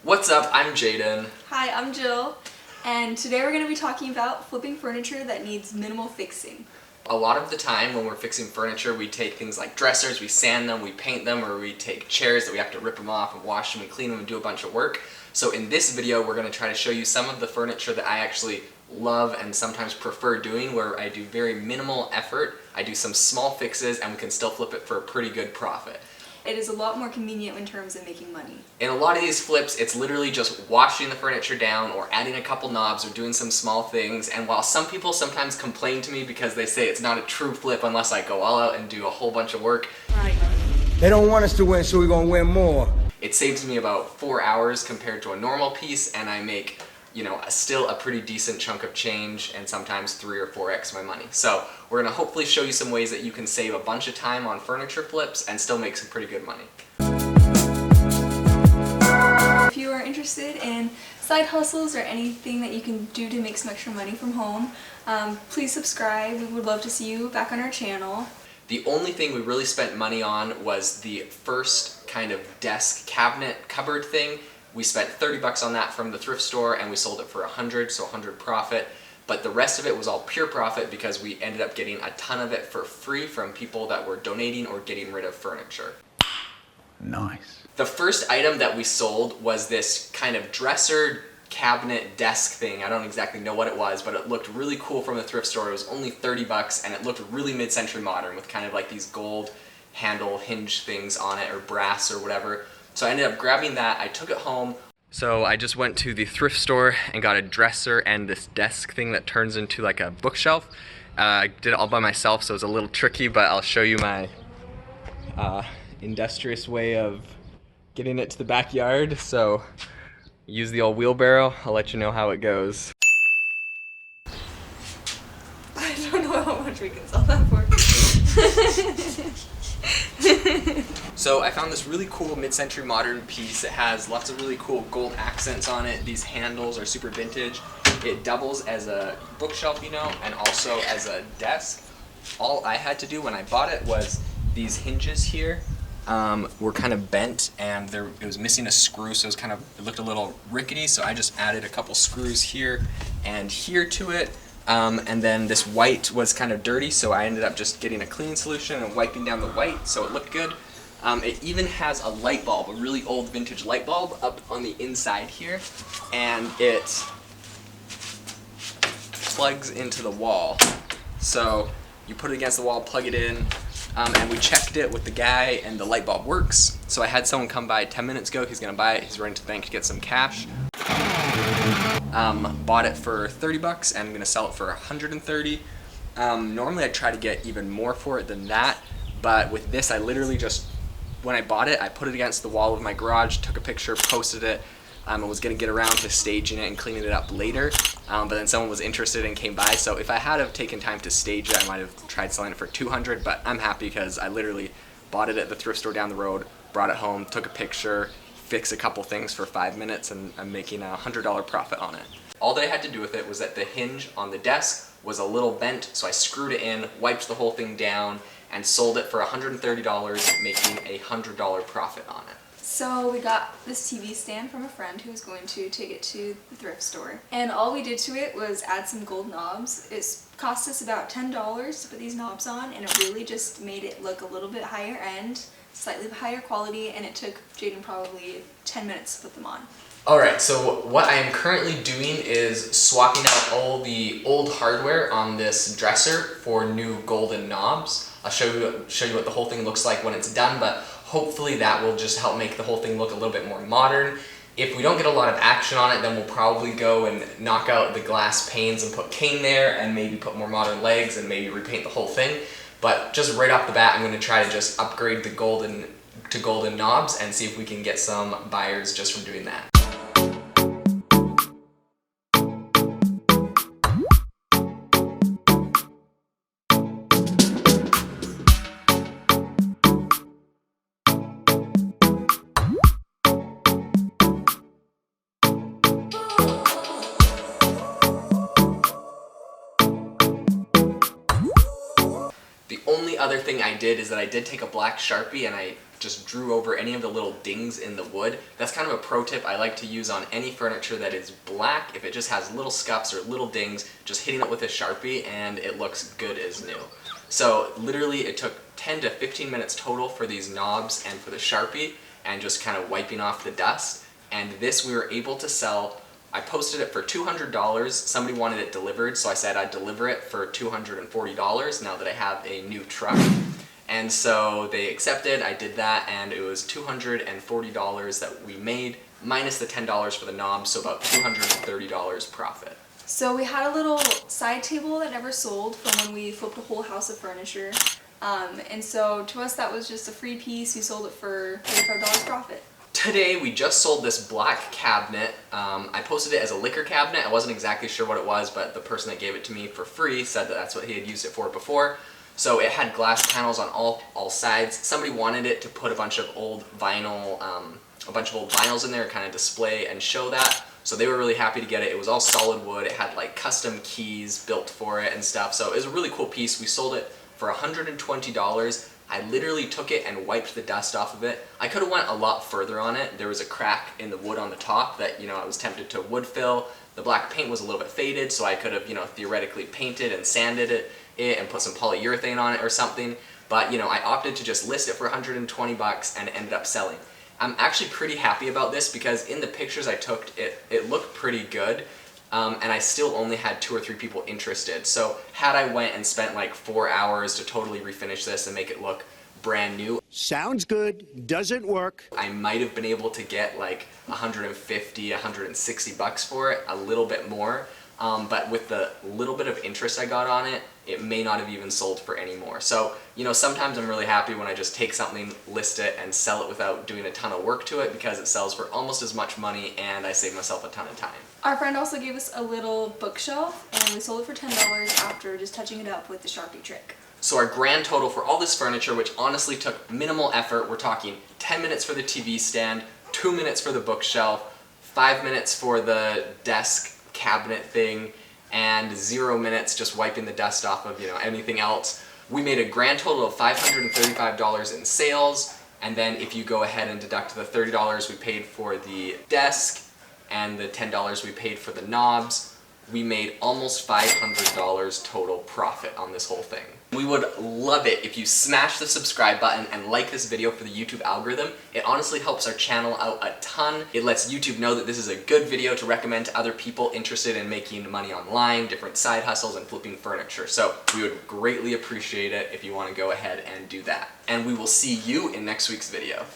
What's up? I'm Jaden. Hi, I'm Jill, and today we're going to be talking about flipping furniture that needs minimal fixing. A lot of the time when we're fixing furniture, we take things like dressers, we sand them, we paint them, or we take chairs that we have to rip them off and wash them and clean them and do a bunch of work. So in this video, we're going to try to show you some of the furniture that I actually love and sometimes prefer doing, where I do very minimal effort, I do some small fixes, and we can still flip it for a pretty good profit. It is a lot more convenient in terms of making money. In a lot of these flips, it's literally just washing the furniture down or adding a couple knobs or doing some small things. And while some people sometimes complain to me because they say it's not a true flip unless I go all out and do a whole bunch of work, they don't want us to win, so we're gonna win more. It saves me about 4 hours compared to a normal piece, and I make, still a pretty decent chunk of change, and sometimes 3 or 4x my money. So we're gonna hopefully show you some ways that you can save a bunch of time on furniture flips and still make some pretty good money. If you are interested in side hustles or anything that you can do to make some extra money from home, please subscribe. We would love to see you back on our channel. The only thing we really spent money on was the first kind of desk cabinet cupboard thing. We spent 30 bucks on that from the thrift store, and we sold it for 100, so 100 profit. But the rest of it was all pure profit because we ended up getting a ton of it for free from people that were donating or getting rid of furniture. Nice. The first item that we sold was this kind of dresser cabinet desk thing. I don't exactly know what it was, but it looked really cool from the thrift store. It was only 30 bucks, and it looked really mid-century modern with kind of like these gold handle hinge things on it, or brass or whatever. So I ended up grabbing that. I took it home. So I just went to the thrift store and got a dresser and this desk thing that turns into like a bookshelf. I did it all by myself, so it's a little tricky, but I'll show you my industrious way of getting it to the backyard. So use the old wheelbarrow. I'll let you know how it goes. I don't know how much we can sell that for. So I found this really cool mid-century modern piece. It has lots of really cool gold accents on it. These handles are super vintage. It doubles as a bookshelf, and also as a desk. All I had to do when I bought it was these hinges here were kind of bent, and it was missing a screw, so it looked a little rickety, so I just added a couple screws here and here to it. And then this white was kind of dirty, so I ended up just getting a cleaning solution and wiping down the white, so it looked good. It even has a light bulb, a really old vintage light bulb up on the inside here, and it plugs into the wall. So you put it against the wall, plug it in, and we checked it with the guy, and the light bulb works. So I had someone come by 10 minutes ago. He's gonna buy it. He's running to the bank to get some cash. Bought it for 30 bucks, and I'm gonna sell it for 130. Normally I'd try to get even more for it than that, but with this I literally just, when I bought it, I put it against the wall of my garage, took a picture, posted it. I was gonna get around to staging it and cleaning it up later, but then someone was interested and came by, so if I had have taken time to stage it, I might have tried selling it for 200, but I'm happy because I literally bought it at the thrift store down the road, brought it home, took a picture, fix a couple things for 5 minutes, and I'm making a $100 profit on it. All that I had to do with it was that the hinge on the desk was a little bent, so I screwed it in, wiped the whole thing down, and sold it for $130, making a $100 profit on it. So we got this TV stand from a friend who was going to take it to the thrift store. And all we did to it was add some gold knobs. It cost us about $10 to put these knobs on, and it really just made it look a little bit higher end, slightly higher quality, and it took Jaden probably 10 minutes to put them on. Alright, so what I am currently doing is swapping out all the old hardware on this dresser for new golden knobs. I'll show you what the whole thing looks like when it's done, but hopefully that will just help make the whole thing look a little bit more modern. If we don't get a lot of action on it, then we'll probably go and knock out the glass panes and put cane there, and maybe put more modern legs and maybe repaint the whole thing. But just right off the bat, I'm going to try to just upgrade the golden knobs and see if we can get some buyers just from doing that. The only other thing I did is that I did take a black Sharpie and I just drew over any of the little dings in the wood. That's kind of a pro tip I like to use on any furniture that is black. If it just has little scuffs or little dings, just hitting it with a Sharpie and it looks good as new. So literally it took 10 to 15 minutes total for these knobs and for the Sharpie and just kind of wiping off the dust. And this we were able to sell. I posted it for $200. Somebody wanted it delivered, so I said I'd deliver it for $240 now that I have a new truck. And so they accepted, I did that, and it was $240 that we made, minus the $10 for the knobs, so about $230 profit. So we had a little side table that never sold from when we flipped a whole house of furniture. And so to us that was just a free piece. We sold it for $35 profit. Today we just sold this black cabinet. I posted it as a liquor cabinet. I wasn't exactly sure what it was, but the person that gave it to me for free said that that's what he had used it for before. So it had glass panels on all sides. Somebody wanted it to put a bunch of old vinyl, vinyls in there and kind of display and show that. So they were really happy to get it. It was all solid wood. It had like custom keys built for it and stuff. So it was a really cool piece. We sold it for $120. I literally took it and wiped the dust off of it. I could have went a lot further on it. There was a crack in the wood on the top that, I was tempted to wood fill. The black paint was a little bit faded, so I could have, theoretically painted and sanded it and put some polyurethane on it or something. But, I opted to just list it for $120 and it ended up selling. I'm actually pretty happy about this because in the pictures I took, it looked pretty good. And I still only had 2 or 3 people interested. So had I went and spent like 4 hours to totally refinish this and make it look brand new, sounds good, doesn't work, I might have been able to get like $150, $160 for it, a little bit more. But with the little bit of interest I got on it, it may not have even sold for any more. So, sometimes I'm really happy when I just take something, list it, and sell it without doing a ton of work to it because it sells for almost as much money and I save myself a ton of time. Our friend also gave us a little bookshelf and we sold it for $10 after just touching it up with the Sharpie trick. So our grand total for all this furniture, which honestly took minimal effort, we're talking 10 minutes for the TV stand, 2 minutes for the bookshelf, 5 minutes for the desk cabinet thing, and 0 minutes just wiping the dust off of, anything else. We made a grand total of $535 in sales, and then if you go ahead and deduct the $30 we paid for the desk and the $10 we paid for the knobs, we made almost $500 total profit on this whole thing. We would love it if you smash the subscribe button and like this video for the YouTube algorithm. It honestly helps our channel out a ton. It lets YouTube know that this is a good video to recommend to other people interested in making money online, different side hustles, and flipping furniture. So we would greatly appreciate it if you want to go ahead and do that. And we will see you in next week's video.